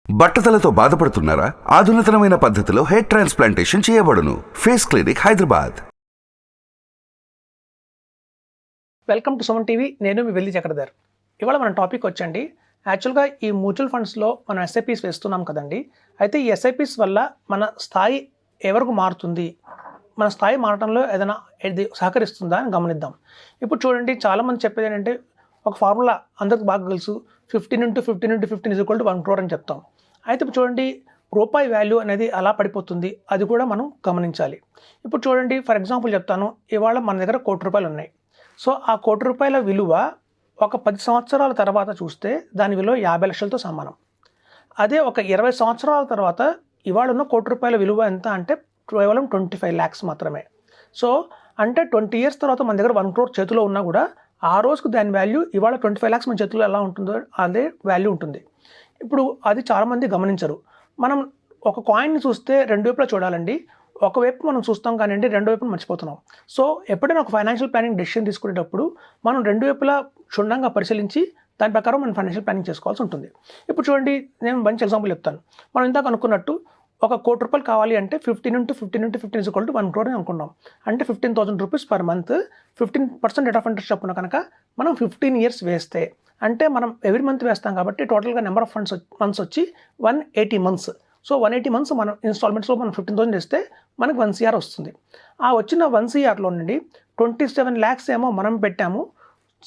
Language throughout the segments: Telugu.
బట్టతలతో బాధపడుతున్నారా? ఆధునితనమైన పద్ధతిలో హెయిర్ ట్రాన్స్ప్లాంటేషన్ చేయబడును. Face clinic, Hyderabad. Welcome to Suman TV. నేను మీ వెల్లి చక్రధర్. ఇవాళ మన టాపిక్ వచ్చండి, యాక్చువల్గా ఈ మ్యూచువల్ ఫండ్స్లో మనం ఎస్ఐపీస్ వేస్తున్నాం కదండి. అయితే ఈ ఎస్ఐపీస్ వల్ల మన స్థాయి ఎవరికి మారుతుంది, మన స్థాయి మారటంలో ఏదైనా ఇది సహకరిస్తుందా అని గమనిద్దాం. ఇప్పుడు చూడండి, చాలామంది చెప్పేది ఏంటంటే, ఒక ఫార్ములా అందరికి బాగా తెలుసు, 15x15x15 = 1 crore అని చెప్తాం. అయితే ఇప్పుడు చూడండి, రూపాయి వాల్యూ అనేది అలా పడిపోతుంది, అది కూడా మనం గమనించాలి. ఇప్పుడు చూడండి, ఫర్ ఎగ్జాంపుల్ చెప్తాను, ఇవాళ మన దగ్గర ₹1 ఉన్నాయి. సో ఆ ₹1 విలువ ఒక 10 సంవత్సరాల తర్వాత చూస్తే దాని విలువ 50 లక్షలతో సమానం. అదే ఒక 20 సంవత్సరాల తర్వాత ఇవాళ ఉన్న ₹1 విలువ ఎంత అంటే కేవలం 25 lakhs మాత్రమే. సో అంటే 20 years తర్వాత మన దగ్గర 1 crore చేతిలో ఉన్నా కూడా ఆ రోజుకు దాని వాల్యూ ఇవాళ 25 lakhs మన చేతిలో ఎలా ఉంటుందో అదే వాల్యూ ఉంటుంది. ఇప్పుడు అది చాలామంది గమనించరు. మనం ఒక కాయిన్ని చూస్తే రెండు వైపులా చూడాలండి. ఒకవైపు మనం చూస్తాం కానివ్వండి, రెండు వైపులు మర్చిపోతున్నాం. సో ఎప్పుడైనా ఒక ఫైనాన్షియల్ ప్లానింగ్ డెసిషన్ తీసుకునేటప్పుడు మనం రెండు వైపులా క్షుణ్ణంగా పరిశీలించి దాని ప్రకారం మనం ఫైనాన్షియల్ ప్లానింగ్ చేసుకోవాల్సి ఉంటుంది. ఇప్పుడు చూడండి, నేను మంచి ఎగ్జాంపుల్ చెప్తాను. మనం ఇందాక అనుకున్నట్టు ఒక ₹1 కావాలి అంటే 15x15x15 = 1 crore అని అనుకున్నాం. అంటే 15,000 rupees per month, 15% rate of interest చొప్పున కనుక మనం 15 years వేస్తే, అంటే మనం ఎవ్రీ మంత్ వేస్తాం కాబట్టి టోటల్గా నెంబర్ ఆఫ్ మంత్స్ వచ్చి 180 months. సో 180 months మనం ఇన్స్టాల్మెంట్స్లో మనం 15,000 వేస్తే మనకు 1 crore వస్తుంది. ఆ వచ్చిన 1 crore నుండి 27 lakhs ఏమో మనం పెట్టాము,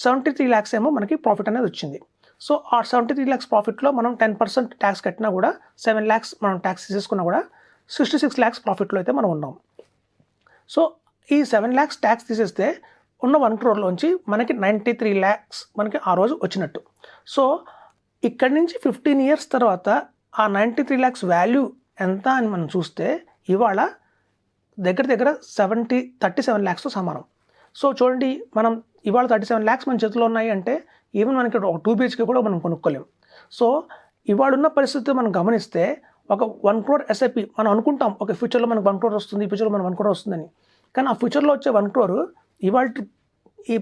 73 lakhs ఏమో మనకి ప్రాఫిట్ అనేది వచ్చింది. సో ఆ 73 lakhs ప్రాఫిట్లో మనం 10% ట్యాక్స్ కట్టినా కూడా 7 lakhs మనం ట్యాక్స్ తీసేసుకున్నా కూడా 66 lakhs ప్రాఫిట్లో అయితే మనం ఉన్నాం. సో ఈ 7 lakhs ట్యాక్స్ తీసేస్తే ఉన్న 1 crore మనకి 93 lakhs మనకి ఆ రోజు వచ్చినట్టు. సో ఇక్కడి నుంచి 15 years తర్వాత ఆ 93 lakhs వాల్యూ ఎంత అని మనం చూస్తే ఇవాళ దగ్గర 37 lakhsతో సమానం. సో చూడండి, మనం ఇవాళ 37 lakhs మన చేతిలో ఉన్నాయి అంటే ఈవెన్ మనకి ఒక 2 BHK కూడా మనం కొనుక్కోలేము. సో ఇవాళ ఉన్న పరిస్థితి మనం గమనిస్తే ఒక 1 crore ఎస్ఐపి మనం అనుకుంటాం, ఒక ఫ్యూచర్లో మనకు 1 crore వస్తుంది, ఈ ఫ్యూచర్లో మనకు 1 crore వస్తుందని. కానీ ఆ ఫ్యూచర్లో వచ్చే 1 crore ఇవాళ ఈ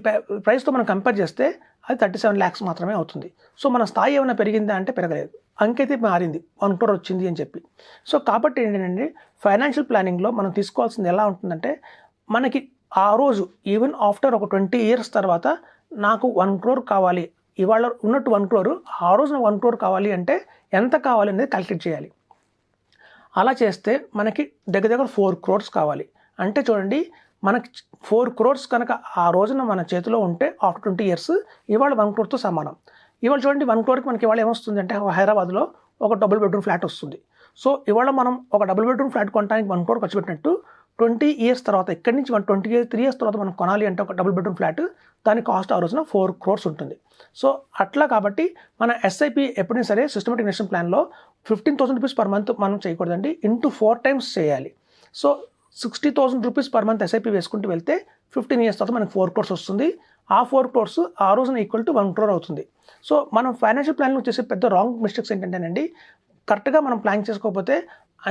ప్రైస్తో మనం కంపేర్ చేస్తే అది 37 lakhs మాత్రమే అవుతుంది. సో మన స్థాయి ఏమైనా పెరిగిందా అంటే పెరగలేదు, అంకైతే మారింది, 1 crore వచ్చింది అని చెప్పి. సో కాబట్టి ఏంటంటే, ఫైనాన్షియల్ ప్లానింగ్లో మనం తీసుకోవాల్సింది ఎలా ఉంటుందంటే, మనకి ఆ రోజు ఈవెన్ ఆఫ్టర్ ఒక 20 years తర్వాత నాకు 1 crore కావాలి, ఇవాళ ఉన్నట్టు 1 crore, ఆ రోజున 1 crore కావాలి అంటే ఎంత కావాలి అనేది క్యాలిక్యులేట్ చేయాలి. అలా చేస్తే మనకి దగ్గర 4 crores కావాలి. అంటే చూడండి, మనకి 4 crores కనుక ఆ రోజున మన చేతిలో ఉంటే ఆఫ్టర్ 20 years ఇవాళ 1 crore సమానం. ఇవాళ చూడండి, 1 crore మనకి ఇవాళ ఏమొస్తుంది అంటే హైదరాబాద్లో ఒక డబుల్ బెడ్రూమ్ ఫ్లాట్ వస్తుంది. సో ఇవాళ మనం ఒక డబుల్ బెడ్రూమ్ ఫ్లాట్ కొనడానికి 1 crore ఖర్చు పెట్టినట్టు 20 years తర్వాత, ఇక్కడి నుంచి 23 years తర్వాత మనం కొనాలి అంటే ఒక డబుల్ బెడ్రూమ్ ఫ్లాట్, దాని కాస్ట్ ఆ రోజున 4 crores ఉంటుంది. సో అట్లా కాబట్టి మన ఎస్ఐపి ఎప్పుడైనా సరే సిస్టమేటిక్ ఇన్వెస్ట్మెంట్ ప్లాన్లో 15,000 రూపీస్ పర్ మంత్ మనం చేయకూడదండి, ఇంటూ 4 times చేయాలి. So 60,000 rupees per month SIP వేసుకుంటూ వెళ్తే 15 years తర్వాత మనకి 4 crores వస్తుంది. ఆ 4 crores ఆ రోజున ఈక్వల్ టు 1 crore అవుతుంది. సో మనం ఫైనాన్షియల్ ప్లాన్లో చేసే పెద్ద రాంగ్ మిస్టేక్స్ ఏంటంటేనండి, కరెక్ట్గా మనం ప్లాన్ చేసుకోకపోతే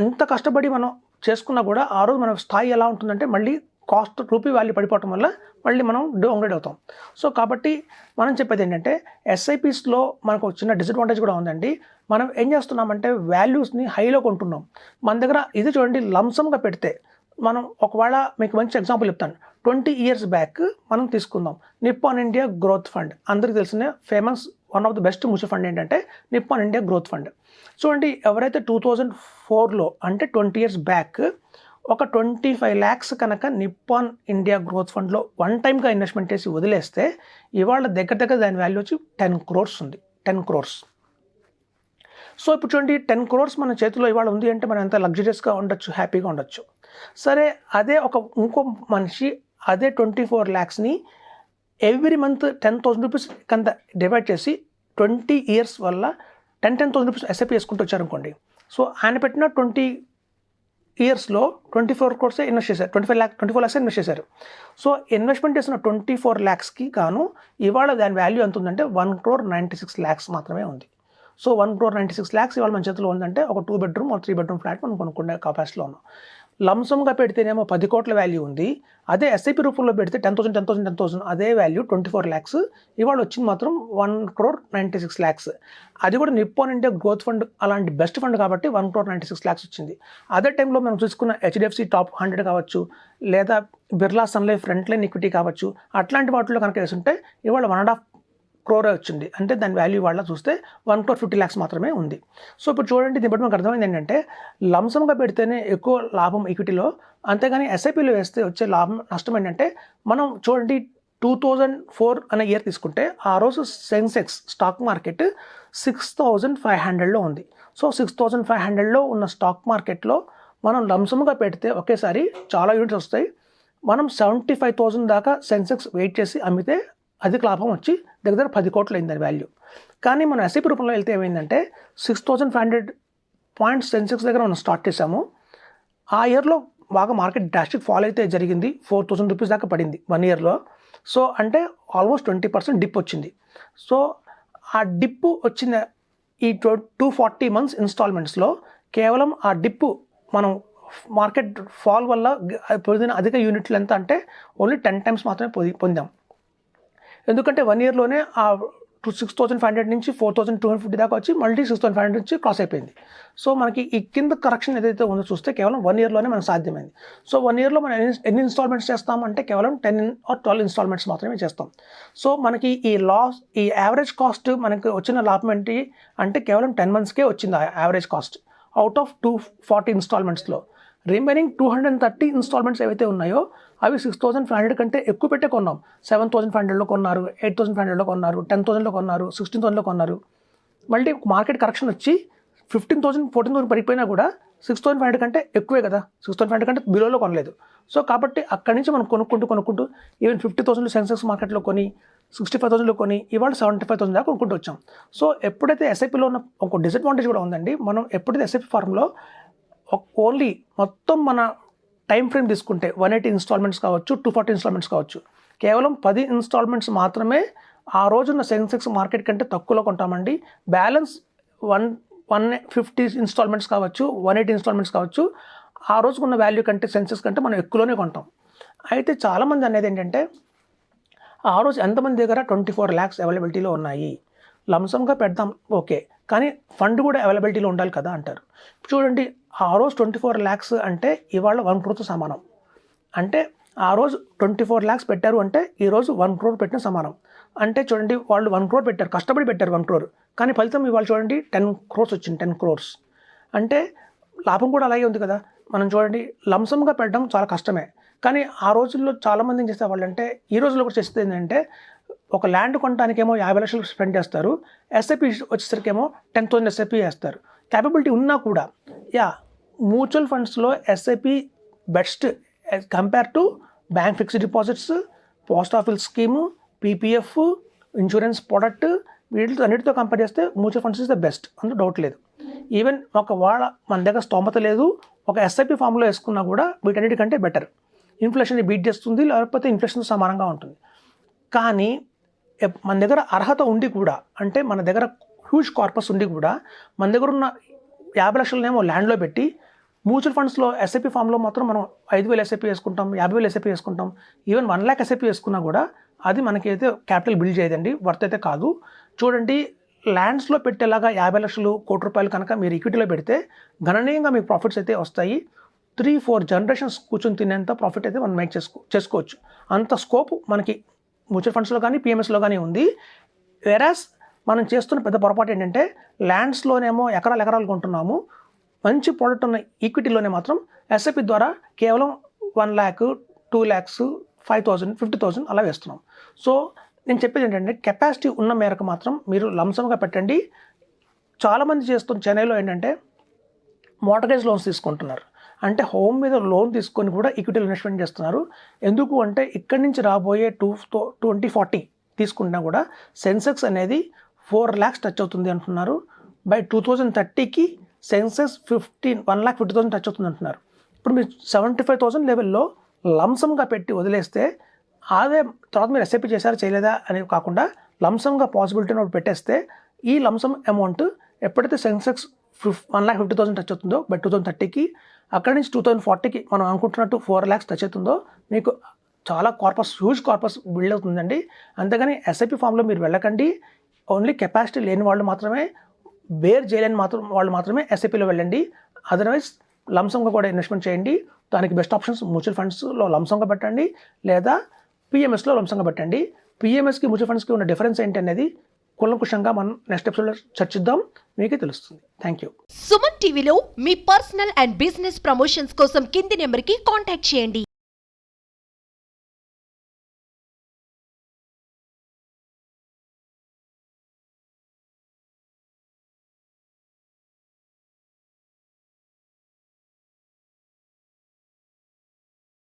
అంత కష్టపడి మనం చేసుకున్నా కూడా ఆ రోజు మన స్థాయి ఎలా ఉంటుందంటే మళ్ళీ కాస్ట్ రూపీ వాల్యూ పడిపోవటం వల్ల మళ్ళీ మనం డౌన్గ్రేడ్ అవుతాం. సో కాబట్టి మనం చెప్పేది ఏంటంటే, ఎస్ఐపీస్లో మనకు చిన్న డిసడ్వాంటేజ్ కూడా ఉందండి. మనం ఏం చేస్తున్నామంటే వాల్యూస్ని హైలో కొంటున్నాం. మన దగ్గర ఇది చూడండి, లంసమ్గా పెడితే మనం ఒకవేళ మీకు మంచి ఎగ్జాంపుల్ చెప్తాను. 20 years బ్యాక్ మనం తీసుకుందాం, నిప్పాన్ ఇండియా గ్రోత్ ఫండ్, అందరికీ తెలిసిన famous one of the best mutual fund ఏంటంటే నిప్పాన్ ఇండియా గ్రోత్ ఫండ్. చూడండి, ఎవరైతే 2004లో అంటే 20 years బ్యాక్ ఒక 25 lakhs కనుక నిప్పాన్ ఇండియా గ్రోత్ ఫండ్లో వన్ టైమ్గా ఇన్వెస్ట్మెంట్ చేసి వదిలేస్తే ఇవాళ దగ్గర దాని వాల్యూ వచ్చి 10 crores ఉంది. 10 crores. సో ఇప్పుడు చూడండి, 10 crores మన చేతిలో ఇవాళ ఉంది అంటే మనం ఎంత లగ్జరియస్గా ఉండొచ్చు, హ్యాపీగా ఉండొచ్చు. సరే, అదే ఇంకో మనిషి అదే 24 lakhsని ఎవ్రీ మంత్ 10,000 రూపీస్ కింద డివైడ్ చేసి 20 years వల్ల 10,000 రూపీస్ ఎస్ఐపి వేసుకుంటూ వచ్చారనుకోండి. సో ఆయన పెట్టిన 20 yearsలో 24 crores ఇన్వెస్ట్ చేశారు, 24 lakhs ఇన్వెస్ట్ చేశారు. సో ఇన్వెస్ట్మెంట్ చేసిన 24 lakhsకి గాను ఇవాళ దాని వాల్యూ ఎంత ఉందంటే 1,96 lakhs మాత్రమే ఉంది. సో 1,96 lakhs ఇవాళ మన చేతిలో ఉందంటే ఒక 2 bedroom or 3 bedroom ఫ్లాట్ మనం కొనుక్కునే కెపాసిటీలో ఉన్నాం. లంసమ్గా పెడితేనేమో 10 కోట్ల వాల్యూ ఉంది. అదే ఎస్ఐపి రూపంలో పెడితే 10,000 అదే వాల్యూ 24 lakhs. ఇవాళ వచ్చింది మాత్రం 1,96 lakhs. అది కూడా నిప్పాన్ ఇండియా గ్రోత్ ఫండ్ అలాంటి బెస్ట్ ఫండ్ కాబట్టి 1,96 lakhs వచ్చింది. అదే టైంలో మనం చూసుకున్న హెచ్డిఎఫ్సి టాప్ 100 కావచ్చు, లేదా Birla sun life front line equity కావచ్చు, అట్లాంటి వాటిలో కనుక వేసుంటే ఇవాళ 1.5 crore వచ్చింది. అంటే దాని వాల్యూ వాళ్ళ చూస్తే 1,50 lakhs మాత్రమే ఉంది. సో ఇప్పుడు చూడండి, దీన్ని బట్టి మనకు అర్థమైంది ఏంటంటే లంసమ్గా పెడితేనే ఎక్కువ లాభం ఈక్విటీలో, అంతేగాని ఎస్ఐపిలో వేస్తే వచ్చే లాభం నష్టం ఏంటంటే మనం చూడండి 2004 అనే ఇయర్ తీసుకుంటే ఆ రోజు సెన్సెక్స్ స్టాక్ మార్కెట్ 6,500లో ఉంది. సో 6,500లో ఉన్న స్టాక్ మార్కెట్లో మనం లంసమ్గా పెడితే ఒకేసారి చాలా యూనిట్స్ వస్తాయి. మనం 75,000 దాకా సెన్సెక్స్ వెయిట్ చేసి అమ్మితే అధిక లాభం వచ్చి దగ్గర 10 కోట్లు అయింది దాని వాల్యూ. కానీ మనం ఎస్ఐపి రూపంలో వెళ్తే ఏమైందంటే 6,500 పాయింట్స్ సెన్సెక్స్ దగ్గర మనం స్టార్ట్ చేసాము. ఆ ఇయర్లో బాగా మార్కెట్ డ్రాస్టిక్ ఫాల్ అయితే జరిగింది, 4,000 రూపీస్ దాకా పడింది 1 yearలో. సో అంటే ఆల్మోస్ట్ 20% డిప్ వచ్చింది. సో ఆ డిప్ వచ్చిన ఈ 240 months ఇన్స్టాల్మెంట్స్లో కేవలం ఆ డిప్ మనం మార్కెట్ ఫాల్ వల్ల పొందిన అధిక యూనిట్లు ఎంత అంటే ఓన్లీ 10 times మాత్రమే పొందాం. ఎందుకంటే 1 yearలోనే ఆ 6,500 నుంచి 4,250 దాకా వచ్చి మళ్ళీ 6,500 నుంచి క్రాస్ అయిపోయింది. సో మనకి ఈ కింద కరెక్షన్ ఏదైతే ఉందో చూస్తే కేవలం 1 yearలోనే మనకు సాధ్యమైంది. సో 1 yearలో మనం ఎన్ని ఇన్స్టాల్మెంట్స్ చేస్తామంటే కేవలం 10 or 12 ఇన్స్టాల్మెంట్స్ మాత్రమే చేస్తాం. సో మనకి ఈ యావరేజ్ కాస్ట్ మనకి వచ్చిన లాభం ఏంటి అంటే కేవలం 10 monthsకే వచ్చింది ఆ యావరేజ్ కాస్ట్ అవుట్ ఆఫ్ 240 ఇన్స్టాల్మెంట్స్లో. రిమైనింగ్ 230 ఇన్స్టాల్మెంట్స్ ఏవైతే ఉన్నాయో అవి 6,500 కంటే ఎక్కువ పెట్టే కొన్నాం. 7,500లో కొన్నారు, 8,500లో కొన్నారు, 10,000లో కొన్నారు, 16,000లో కొన్నారు. మళ్ళీ మార్కెట్ కరెక్షన్ వచ్చి 15,000, 14,000 పడిపోయినా కూడా 6,500 కంటే ఎక్కువే కదా, 6,500 కంటే బిలోలో కొనలేదు. సో కాబట్టి అక్కడి నుంచి మనం కొనుక్కుంటూ ఈవెన్ 50,000 సెన్సెక్స్ మార్కెట్లో కొని 65,000లో కొని ఇవాళ 75,000 దాకా కొనుక్కుంటూ వచ్చాం. సో ఎప్పుడైతే ఎస్ఐపిలో ఉన్న ఒక డిసడ్వాంటేజ్ కూడా ఉందండి, మనం ఎప్పుడైతే ఎస్ఐపి ఫార్మ్లో ఓన్లీ మొత్తం మన టైం ఫ్రేమ్ తీసుకుంటే 180 ఇన్స్టాల్మెంట్స్ కావచ్చు, 240 ఇన్స్టాల్మెంట్స్ కావచ్చు, కేవలం 10 ఇన్స్టాల్మెంట్స్ మాత్రమే ఆ రోజున్న సెన్సెక్స్ మార్కెట్ కంటే తక్కువలో కొంటామండి. బ్యాలెన్స్ 150 ఇన్స్టాల్మెంట్స్ కావచ్చు, 180 ఇన్స్టాల్మెంట్స్ కావచ్చు, ఆ రోజుకున్న వాల్యూ కంటే సెన్సెక్స్ కంటే మనం ఎక్కువలోనే కొంటాం. అయితే చాలామంది అనేది ఏంటంటే ఆ రోజు ఎంతమంది దగ్గర 24 lakhs అవైలబిలిటీలో ఉన్నాయి, లంసమ్గా పెడదాం ఓకే, కానీ ఫండ్ కూడా అవైలబిలిటీలో ఉండాలి కదా అంటారు. చూడండి, ఆ రోజు 24 lakhs అంటే ఇవాళ 1 crore సమానం. అంటే ఆ రోజు 24 lakhs పెట్టారు అంటే ఈరోజు 1 crore పెట్టిన సమానం. అంటే చూడండి, వాళ్ళు 1 crore పెట్టారు, కష్టపడి పెట్టారు 1 crore, కానీ ఫలితం ఇవాళ చూడండి 10 crores వచ్చింది, 10 crores. అంటే లాభం కూడా అలాగే ఉంది కదా. మనం చూడండి, లంసమ్గా పెట్టడం చాలా కష్టమే, కానీ ఆ రోజుల్లో చాలామంది ఏం చేసేవాళ్ళు అంటే ఈ రోజుల్లో కూడా చేసేది ఏంటంటే ఒక ల్యాండ్ కొనడానికేమో 50 లక్షలు స్పెండ్ చేస్తారు, ఎస్ఐపి వచ్చేసరికేమో 10,000 ఎస్ఐపి వేస్తారు. క్యాపబిలిటీ ఉన్నా కూడా మ్యూచువల్ ఫండ్స్లో SIP best compare to bank fixed deposits, post office scheme, PPF, insurance product, వీటితో అన్నిటితో కంపేర్ చేస్తే mutual funds is the best, అందులో డౌట్ లేదు. ఈవెన్ మన దగ్గర స్తోమత లేదు, ఒక ఎస్ఐపి ఫామ్లో వేసుకున్నా కూడా వీటన్నిటికంటే బెటర్. ఇన్ఫ్లేషన్ బీట్ చేస్తుంది, లేకపోతే ఇన్ఫ్లేషన్ సమానంగా ఉంటుంది. కానీ మన దగ్గర అర్హత ఉండి కూడా, అంటే మన దగ్గర హ్యూజ్ కార్పస్ ఉండి కూడా మన దగ్గర ఉన్న 50 లక్షలనేమో ల్యాండ్లో పెట్టి మ్యూచువల్ ఫండ్స్లో ఎస్ఐపి ఫామ్లో మాత్రం మనం 5,000 ఎస్ఐపి వేసుకుంటాం, 50,000 ఎస్ఐపి వేసుకుంటాం, ఈవెన్ 1 lakh ఎస్ఐపి వేసుకున్నా కూడా అది మనకైతే క్యాపిటల్ బిల్డ్ చేయదండి, వర్త్ అయితే కాదు. చూడండి, ల్యాండ్స్లో పెట్టేలాగా 50 లక్షలు, ₹1,00,00,000 కనుక మీరు ఈక్విటీలో పెడితే గణనీయంగా మీకు ప్రాఫిట్స్ అయితే వస్తాయి. 3-4 generations కూర్చొని తినేంత ప్రాఫిట్ అయితే మనం మేక్ చేసుకోవచ్చు. అంత స్కోప్ మనకి మ్యూచువల్ ఫండ్స్లో కానీ పిఎంఎస్లో కానీ ఉంది. వెరాస్ మనం చేస్తున్న పెద్ద పొరపాటు ఏంటంటే ల్యాండ్స్లోనేమో ఎకరాలు కొంటున్నాము, మంచి ప్రోడక్ట్ ఉన్న ఈక్విటీలోనే మాత్రం ఎస్ఐపి ద్వారా కేవలం 1 lakh, 2 lakhs, 5,000, 50,000 అలా వేస్తున్నాం. సో నేను చెప్పేది ఏంటంటే కెపాసిటీ ఉన్న మేరకు మాత్రం మీరు లంసమ్గా పెట్టండి. చాలామంది చేస్తున్న చెన్నైలో ఏంటంటే మోర్టగేజ్ లోన్స్ తీసుకుంటున్నారు, అంటే హోమ్ మీద లోన్ తీసుకొని కూడా ఈక్విటీలో ఇన్వెస్ట్మెంట్ చేస్తున్నారు. ఎందుకు అంటే ఇక్కడి నుంచి రాబోయే 2040 తీసుకుంటున్నా కూడా సెన్సెక్స్ అనేది 4 lakhs టచ్ అవుతుంది అంటున్నారు. బై 2030కి సెన్సెక్స్ 1,50,000 టచ్ అవుతుంది అంటున్నారు. ఇప్పుడు మీరు 75,000 లెవెల్లో లంసమ్గా పెట్టి వదిలేస్తే అదే తర్వాత మీరు ఎస్ఐపి చేశారా చేయలేదా అనేది కాకుండా లంసమ్గా పాసిబిలిటీ పెట్టేస్తే ఈ లంసమ్ అమౌంట్ ఎప్పుడైతే సెన్సెక్స్ 1,50,000 టచ్ అవుతుందో బై 2030కి, అక్కడి నుంచి 2040కి మనం అనుకుంటున్నట్టు 4 lakhs టచ్ అవుతుందో మీకు చాలా హ్యూజ్ కార్పస్ బిల్డ్ అవుతుందండి. అంతేగాని ఎస్ఐపి ఫామ్లో మీరు వెళ్ళకండి. ఓన్లీ కెపాసిటీ లేని వాళ్ళు మాత్రమే, బేర్ చేయలేని వాళ్ళు మాత్రమే ఎస్ఐపిలో వెళ్ళండి. అదర్వైజ్ లంసంగా కూడా ఇన్వెస్ట్మెంట్ చేయండి. దానికి బెస్ట్ ఆప్షన్స్ మ్యూచువల్ ఫండ్స్లో లంసంగా పెట్టండి, లేదా పిఎంఎస్లో లంసంగా పెట్టండి. పిఎంఎస్కి మ్యూచువల్ ఫండ్స్కి ఉన్న డిఫరెన్స్ ఏంటి అనేది కూలంకుషంగా మనం నెక్స్ట్ ఎపిసోడ్లో చర్చిద్దాం, మీకే తెలుస్తుంది. Thank you. సుమన్ టీవీలో మీ పర్సనల్ అండ్ బిజినెస్ ప్రమోషన్స్ కోసం కింది నెంబర్కి కాంటాక్ట్ చేయండి.